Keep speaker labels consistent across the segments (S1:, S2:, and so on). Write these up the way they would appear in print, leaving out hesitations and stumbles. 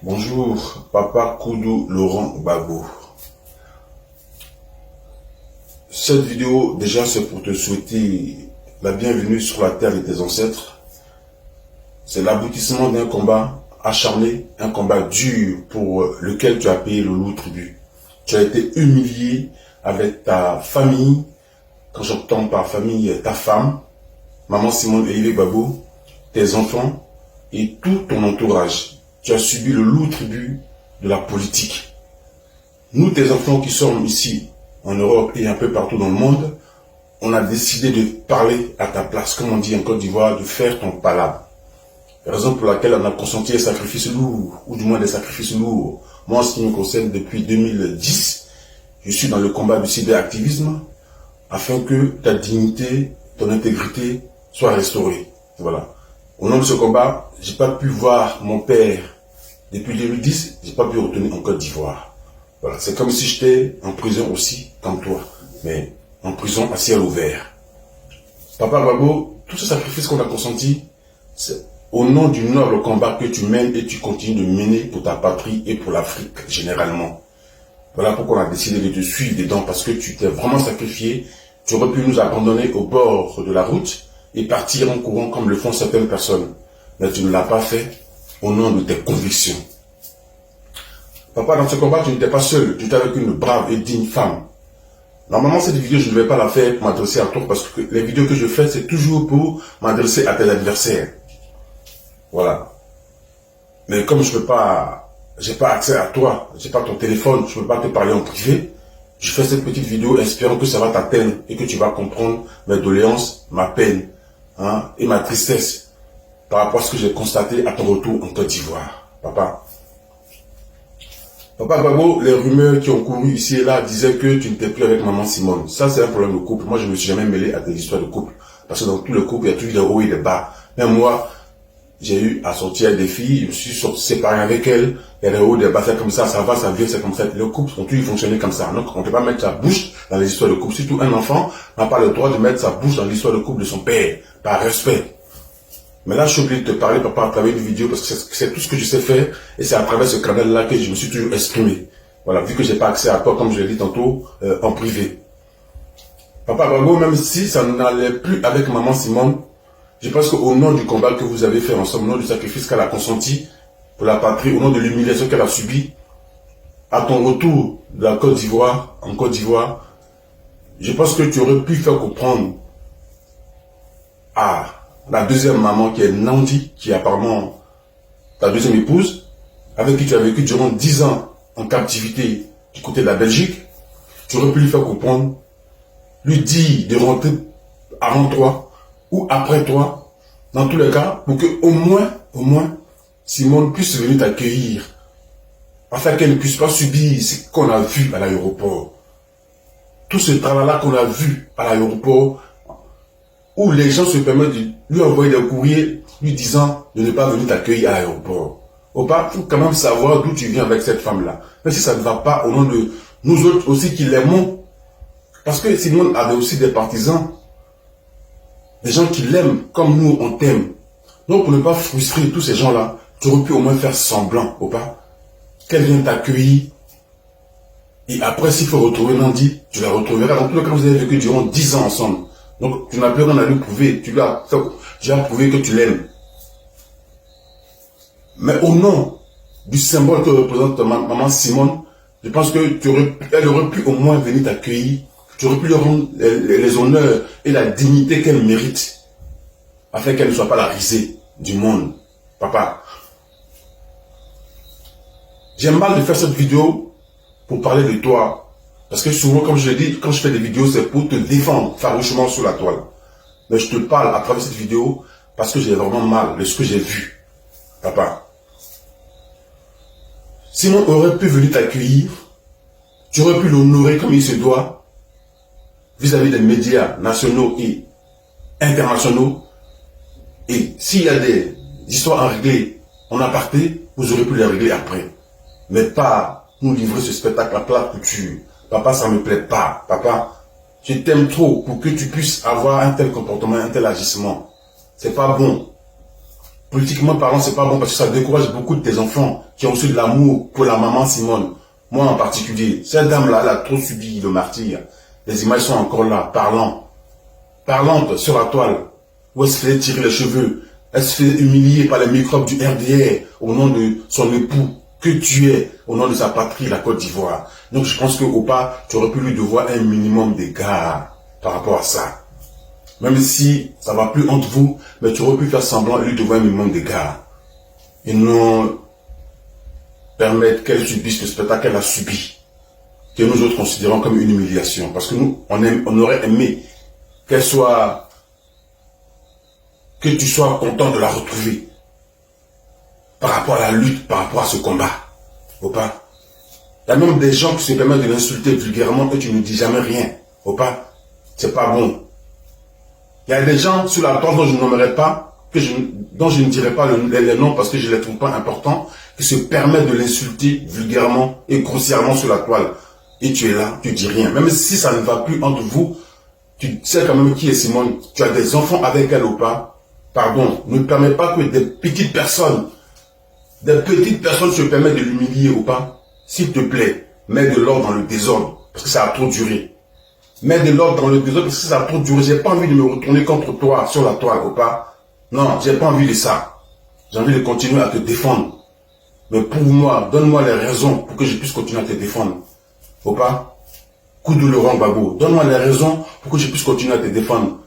S1: Bonjour, Papa Koudou Laurent Gbagbo. Cette vidéo, déjà, c'est pour te souhaiter la bienvenue sur la terre de tes ancêtres. C'est l'aboutissement d'un combat acharné, un combat dur pour lequel tu as payé le lourd tribut. Tu as été humilié avec ta famille, quand j'entends par famille, ta femme, Maman Simone et Yves Gbagbo, tes enfants et tout ton entourage. Tu as subi le lourd tribut de la politique. Nous, tes enfants qui sommes ici, en Europe et un peu partout dans le monde, on a décidé de parler à ta place, comme on dit en Côte d'Ivoire, de faire ton palabre. Raison pour laquelle on a consenti des sacrifices lourds, ou du moins des sacrifices lourds. Moi, en ce qui me concerne, depuis 2010, je suis dans le combat du cyberactivisme, afin que ta dignité, ton intégrité soit restaurée. Voilà. Au nom de ce combat, j'ai pas pu voir mon père depuis 2010, j'ai pas pu retourner en Côte d'Ivoire. Voilà, c'est comme si j'étais en prison aussi, comme toi, mais en prison à ciel ouvert. Papa Gbagbo, tous ces sacrifices qu'on a consentis, c'est au nom du noble combat que tu mènes et tu continues de mener pour ta patrie et pour l'Afrique généralement. Voilà pourquoi on a décidé de te suivre dedans, parce que tu t'es vraiment sacrifié. Tu aurais pu nous abandonner au bord de la route et partir en courant comme le font certaines personnes. Mais tu ne l'as pas fait au nom de tes convictions. Papa, dans ce combat, tu n'étais pas seul. Tu étais avec une brave et digne femme. Normalement, cette vidéo, je ne vais pas la faire pour m'adresser à toi, parce que les vidéos que je fais, c'est toujours pour m'adresser à tes adversaires. Voilà. Mais comme je peux pas, j'ai pas accès à toi, j'ai pas ton téléphone, je peux pas te parler en privé, je fais cette petite vidéo espérant que ça va t'atteindre et que tu vas comprendre mes doléances, ma peine, hein, et ma tristesse par rapport à ce que j'ai constaté à ton retour en Côte d'Ivoire. Papa Gbagbo, les rumeurs qui ont couru ici et là disaient que tu n'étais plus avec Maman Simone. Ça, c'est un problème de couple. Moi, je ne me suis jamais mêlé à tes histoires de couple. Parce que dans tout le couple, il y a toujours des hauts et des bas. Même moi, j'ai eu à sortir avec des filles, je me suis séparé avec elles, il y a des hauts, des bas, c'est comme ça va, ça vient, c'est comme ça. Le couple ont toujours fonctionné comme ça. Donc, on ne peut pas mettre sa bouche dans les histoires de couple. Surtout un enfant n'a pas le droit de mettre sa bouche dans l'histoire de couple de son père, par respect. Mais là, je suis obligé de te parler, papa, à travers une vidéo, parce que c'est tout ce que je sais faire, et c'est à travers ce canal-là que je me suis toujours exprimé. Voilà, vu que j'ai pas accès à toi, comme je l'ai dit tantôt, en privé. Papa Gbagbo, même si ça n'allait plus avec Maman Simone, je pense qu'au nom du combat que vous avez fait ensemble, au nom du sacrifice qu'elle a consenti pour la patrie, au nom de l'humiliation qu'elle a subie, à ton retour de la Côte d'Ivoire, en Côte d'Ivoire, je pense que tu aurais pu faire comprendre à la deuxième maman qui est Nandi, qui est apparemment ta deuxième épouse, avec qui tu as vécu durant 10 ans en captivité du côté de la Belgique, tu aurais pu lui faire comprendre, lui dire de rentrer avant toi ou après toi, dans tous les cas, pour que au moins, Simone puisse venir t'accueillir, afin qu'elle ne puisse pas subir ce qu'on a vu à l'aéroport. Tout ce travail-là qu'on a vu à l'aéroport, où les gens se permettent de lui envoyer des courriers lui disant de ne pas venir t'accueillir à l'aéroport. Opa, il faut quand même savoir d'où tu viens avec cette femme-là. Même si ça ne va pas au nom de nous autres aussi qui l'aimons. Parce que Simone avait aussi des partisans, des gens qui l'aiment comme nous on t'aime. Donc pour ne pas frustrer tous ces gens-là, tu aurais pu au moins faire semblant, Opa, qu'elle vienne t'accueillir. Et après, s'il faut retrouver Nandi, tu la retrouveras. Dans tous les cas, vous avez vécu durant 10 ans ensemble. Donc, tu n'as plus rien à lui prouver. Tu as prouvé que tu l'aimes. Mais au nom du symbole que représente Maman Simone, je pense que elle aurait pu au moins venir t'accueillir. Tu aurais pu lui rendre les honneurs et la dignité qu'elle mérite, afin qu'elle ne soit pas la risée du monde. Papa, j'ai mal de faire cette vidéo pour parler de toi. Parce que souvent, comme je l'ai dit, quand je fais des vidéos, c'est pour te défendre farouchement sur la toile. Mais je te parle à travers cette vidéo parce que j'ai vraiment mal de ce que j'ai vu. Papa, Simon aurait pu venir t'accueillir, tu aurais pu l'honorer comme il se doit, vis-à-vis des médias nationaux et internationaux. Et s'il y a des histoires à régler en aparté, vous aurez pu les régler après. Mais pas nous livrer ce spectacle à plat couture. Papa, ça ne me plaît pas. Papa, je t'aime trop pour que tu puisses avoir un tel comportement, un tel agissement. C'est pas bon. Politiquement parlant, c'est pas bon parce que ça décourage beaucoup de tes enfants qui ont reçu de l'amour pour la maman Simone. Moi en particulier. Cette dame-là, elle a trop subi le martyre. Les images sont encore là, parlantes sur la toile. Où elle se fait tirer les cheveux. Elle se fait humilier par les microbes du RDR au nom de son époux que tu es, au nom de sa patrie, la Côte d'Ivoire. Donc je pense que Opa, tu aurais pu lui devoir un minimum d'égard par rapport à ça. Même si ça va plus entre vous, mais tu aurais pu faire semblant et lui devoir un minimum d'égard. Et non permettre qu'elle subisse le spectacle qu'elle a subi. Que nous autres considérons comme une humiliation. Parce que nous, on aurait aimé qu'elle soit... que tu sois content de la retrouver. Par rapport à la lutte, par rapport à ce combat. Opa. Il y a même des gens qui se permettent de l'insulter vulgairement et tu ne dis jamais rien. Opa. C'est pas bon. Il y a des gens sur la toile dont je ne nommerai pas, dont je ne dirai pas les noms parce que je ne les trouve pas importants, qui se permettent de l'insulter vulgairement et grossièrement sur la toile. Et tu es là, tu dis rien. Même si ça ne va plus entre vous, tu sais quand même qui est Simone. Tu as des enfants avec elle ou pas. Pardon, ne permets pas que des petites personnes se permettent de l'humilier ou pas. S'il te plaît, mets de l'ordre dans le désordre, parce que ça a trop duré. Mets de l'ordre dans le désordre, parce que ça a trop duré. J'ai pas envie de me retourner contre toi sur la toile ou pas. Non, j'ai pas envie de ça. J'ai envie de continuer à te défendre. Mais prouve-moi, donne-moi les raisons pour que je puisse continuer à te défendre. Faut pas? Coup de Laurent Gbagbo. Donne-moi les raisons pour que je puisse continuer à te défendre.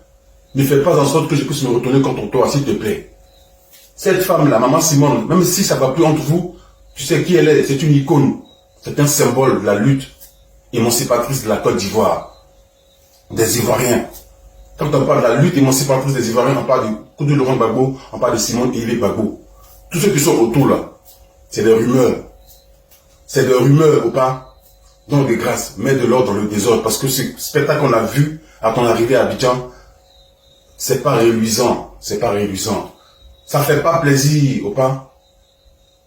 S1: Ne fais pas en sorte que je puisse me retourner contre toi, s'il te plaît. Cette femme-là, maman Simone, même si ça va plus entre vous, tu sais qui elle est, c'est une icône. C'est un symbole de la lutte émancipatrice de la Côte d'Ivoire. Des Ivoiriens. Quand on parle de la lutte émancipatrice des Ivoiriens, on parle du coup de Laurent Gbagbo, on parle de Simone et Yves Gbagbo. Tous ceux qui sont autour là, c'est des rumeurs. C'est des rumeurs ou pas? Donc de grâce, mets de l'ordre dans le désordre. Parce que ce spectacle qu'on a vu à ton arrivée à Abidjan, c'est pas réluisant. C'est pas réluisant. Ça fait pas plaisir ou pas?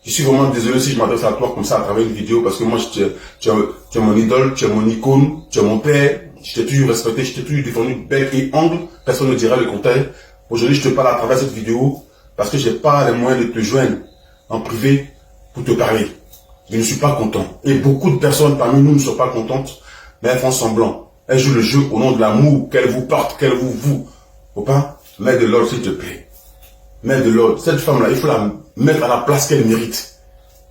S1: Je suis vraiment désolé si je m'adresse à toi comme ça à travers une vidéo. Parce que moi, tu es mon idole, tu es mon icône, tu es mon père. Je t'ai toujours respecté, je t'ai toujours défendu bec et ongle. Personne ne dira le contraire. Aujourd'hui, je te parle à travers cette vidéo parce que j'ai pas les moyens de te joindre en privé pour te parler. Je ne suis pas content. Et beaucoup de personnes parmi nous ne sont pas contentes, mais elles font semblant. Elles jouent le jeu au nom de l'amour qu'elles vous portent, qu'elles vous vouent. Faut pas? Mets de l'ordre, s'il te plaît. Mets de l'ordre. Cette femme-là, il faut la mettre à la place qu'elle mérite.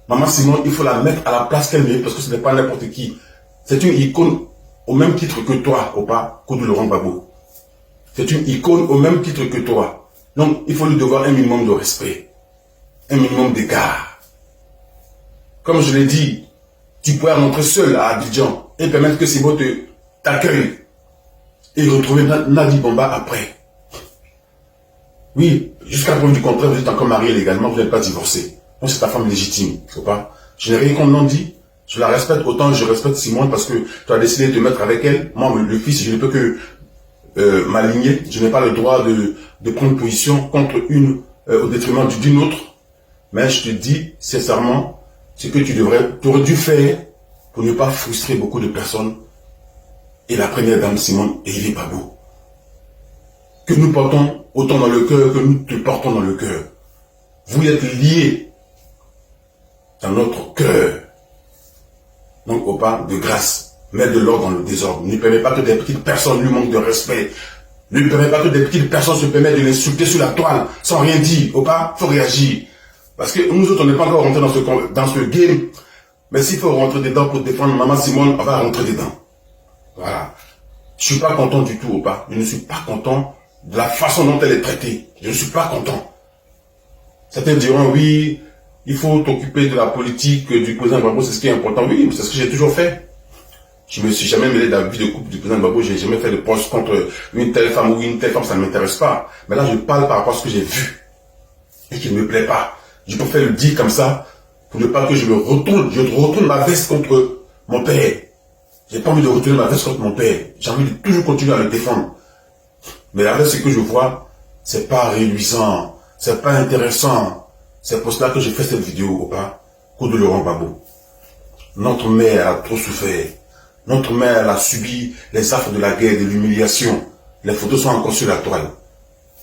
S1: Maman Simone, il faut la mettre à la place qu'elle mérite parce que ce n'est pas n'importe qui. C'est une icône au même titre que toi, ou pas, Koudou Laurent Gbagbo. C'est une icône au même titre que toi. Donc, il faut lui devoir un minimum de respect. Un minimum d'égard. Comme je l'ai dit, tu pourrais rentrer seul à Abidjan et permettre que Simone t'accueille et retrouver Nadi Bomba après. Oui, jusqu'à preuve du contraire, vous êtes encore marié légalement, vous n'êtes pas divorcé. Donc c'est ta femme légitime, faut pas. Je n'ai rien contre Nandi. Je la respecte autant que je respecte Simone parce que tu as décidé de te mettre avec elle. Moi, le fils, je ne peux que m'aligner. Je n'ai pas le droit de prendre position contre une au détriment d'une autre. Mais je te dis sincèrement, ce que tu aurais dû faire pour ne pas frustrer beaucoup de personnes. Et la première dame Simone et Yves Gbagbo. Que nous portons autant dans le cœur que nous te portons dans le cœur. Vous êtes liés dans notre cœur. Donc, Opa, de grâce, mets de l'ordre dans le désordre. Ne permets pas que des petites personnes lui manquent de respect. Ne permets pas que des petites personnes se permettent de l'insulter sur la toile sans rien dire. Opa, faut réagir. Parce que nous autres, on n'est pas encore rentrés dans ce game. Mais s'il faut rentrer dedans pour défendre maman Simone, on va rentrer dedans. Voilà. Je suis pas content du tout, Opa. Je ne suis pas content de la façon dont elle est traitée. Je ne suis pas content. Certains diront, oui, il faut t'occuper de la politique du président Gbagbo, c'est ce qui est important. Oui, c'est ce que j'ai toujours fait. Je ne me suis jamais mêlé de la vie de couple du président Gbagbo, je n'ai jamais fait de poste contre une telle femme ou une telle femme, ça ne m'intéresse pas. Mais là, je parle par rapport à ce que j'ai vu et qui ne me plaît pas. Je préfère le dire comme ça pour ne pas que je retourne ma veste contre mon père. J'ai pas envie de retourner ma veste contre mon père. J'ai envie de toujours continuer à le défendre. Mais avec ce que je vois, c'est pas réluisant, c'est pas intéressant. C'est pour cela que j'ai fait cette vidéo, Opa, Koudou Laurent Gbagbo. Notre mère a trop souffert. Notre mère a subi les affres de la guerre, de l'humiliation. Les photos sont encore sur la toile.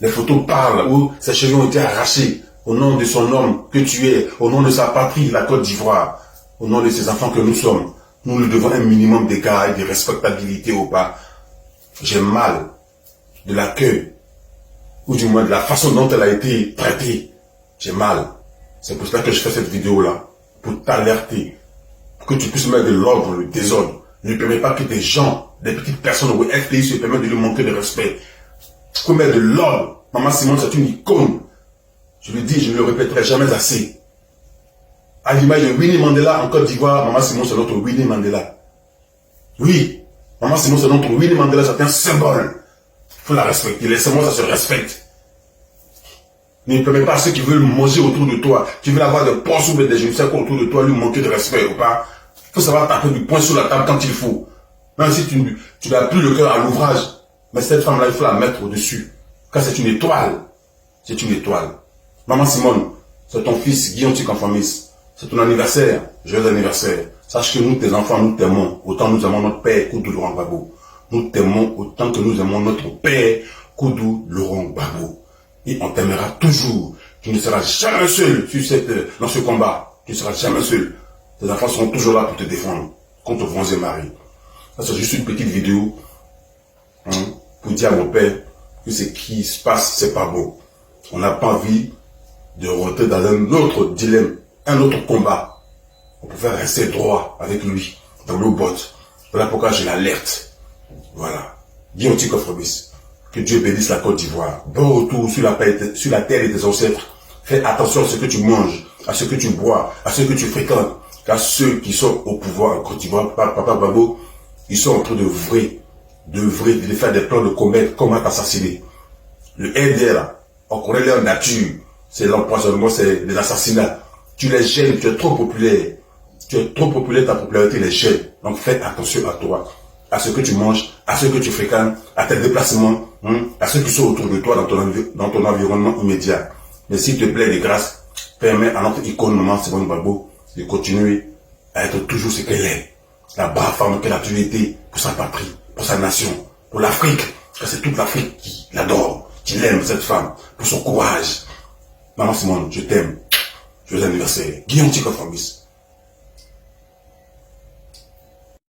S1: Les photos parlent où ses cheveux ont été arrachés au nom de son homme que tu es, au nom de sa patrie, la Côte d'Ivoire, au nom de ses enfants que nous sommes, nous lui devons un minimum d'égard et de respectabilité ou pas. J'ai mal de l'accueil, ou du moins de la façon dont elle a été traitée. J'ai mal. C'est pour cela que je fais cette vidéo-là, pour t'alerter, pour que tu puisses mettre de l'ordre, le désordre. Ne permets pas que des gens, des petites personnes au FPI se permettent de lui manquer de respect. Il faut mettre de l'ordre. Maman Simone, c'est une icône. Je le dis, je ne le répéterai jamais assez. À l'image de Winnie Mandela en Côte d'Ivoire, Maman Simone, c'est notre Winnie Mandela. Oui, Maman Simone, c'est notre Winnie Mandela, c'est un symbole. Il faut la respecter. Laissez-moi, ça se respecte. Ne permets pas à ceux qui veulent manger autour de toi, qui veulent avoir des postes ou des je ne sais quoi autour de toi, lui manquer de respect ou pas. Il faut savoir taper du poing sur la table quand il faut. Même si tu n'as plus le cœur à l'ouvrage, mais cette femme-là, il faut la mettre au-dessus. Car c'est une étoile. C'est une étoile. Maman Simone, c'est ton fils Guillaume Ticonfamis. C'est ton anniversaire. Joyeux anniversaire. Sache que nous, tes enfants, nous t'aimons. Autant nous aimons notre père Koudou Laurent Gbagbo. Nous t'aimons autant que nous aimons notre père Koudou Laurent Gbagbo. Et on t'aimera toujours. Tu ne seras jamais seul dans ce combat. Tu ne seras jamais seul. Tes enfants seront toujours là pour te défendre contre vents et marées. Ça, c'est juste une petite vidéo pour dire à mon père que ce qui se passe, c'est pas bon. On n'a pas envie de rentrer dans un autre dilemme, un autre combat. On pouvait rester droit avec lui, dans nos bottes. Voilà pourquoi je l'alerte. Voilà. Guillaume Ticonfamis. Que Dieu bénisse la Côte d'Ivoire. Bon retour sur la terre et tes ancêtres. Fais attention à ce que tu manges, à ce que tu bois, à ce que tu fréquentes. Car ceux qui sont au pouvoir en Côte d'Ivoire, Papa Gbagbo, ils sont en train de faire des plans de commettre, comment t'assassiner. Le LDR, on connaît leur nature. C'est l'empoisonnement, c'est les assassinats. Tu les gênes, tu es trop populaire. Tu es trop populaire, ta popularité les gêne. Donc fais attention à toi, à ce que tu manges, à ce que tu fréquentes, à tes déplacements, à ceux qui sont autour de toi dans ton environnement immédiat. Mais s'il te plaît, de grâce, permets à notre icône Maman Simone Gbagbo de continuer à être toujours ce qu'elle est. La brave femme qu'elle a toujours été pour sa patrie, pour sa nation, pour l'Afrique. Car c'est toute l'Afrique qui l'adore, qui l'aime, cette femme, pour son courage. Maman Simone, je t'aime. Joyeux anniversaire. Guillaume Ticonfamis.